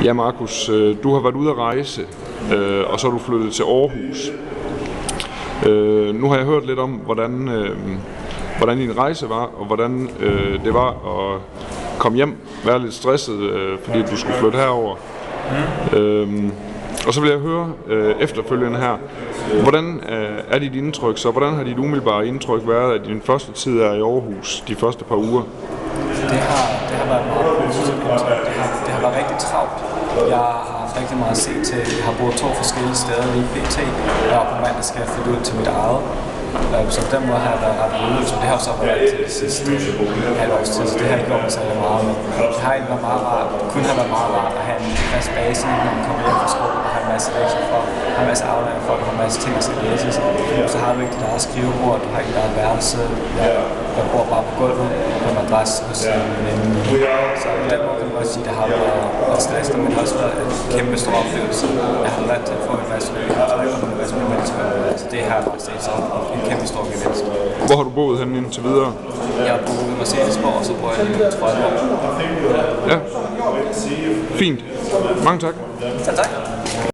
Ja, Markus, du har været ude at rejse, og så er du flyttet til Aarhus. Nu har jeg hørt lidt om, hvordan din rejse var, og hvordan det var at komme hjem, være lidt stresset, fordi du skulle flytte herover. Og så vil jeg høre efterfølgende her, hvordan er dit indtryk, så hvordan har dit umiddelbare indtryk været af din første tid her i Aarhus, de første par uger? Det har været meget positivt indtryk. Det har været rigtig travlt. Jeg har haft rigtig meget at se til. Jeg har boet 2 forskellige steder lige pt. Og på mandag skal jeg flytte ud til mit eget. Så på den måde har jeg været ret udløst. Det har jo så været til det sidste halvårs tid, så det har ikke gjort mig særlig meget. Men det har egentlig været meget rart. Det kunne have været meget rart at have en fast base, når man kommer hjem fra skole og har en masse lektier for, har en masse afleveringer for, og har en masse ting, der skal læses. Så har du ikke dit eget skrivebord, du har ikke dit eget værelse. Jeg bor bare på gulvet på en madras hos en veninde. Så på den måde kan man godt sige, at det har været stressende, men det har også været en kæmpe stor oplevelse. Jeg har lært til at få en masse kontakter med en masse mennesker. Så det har faktisk en kæmpe stor gevinst. Hvor har du boet henne indtil videre? Jeg har boet i Mercedesborg, og så bor jeg lige i Trøjborg. Ja, fint. Mange tak. Ja, tak.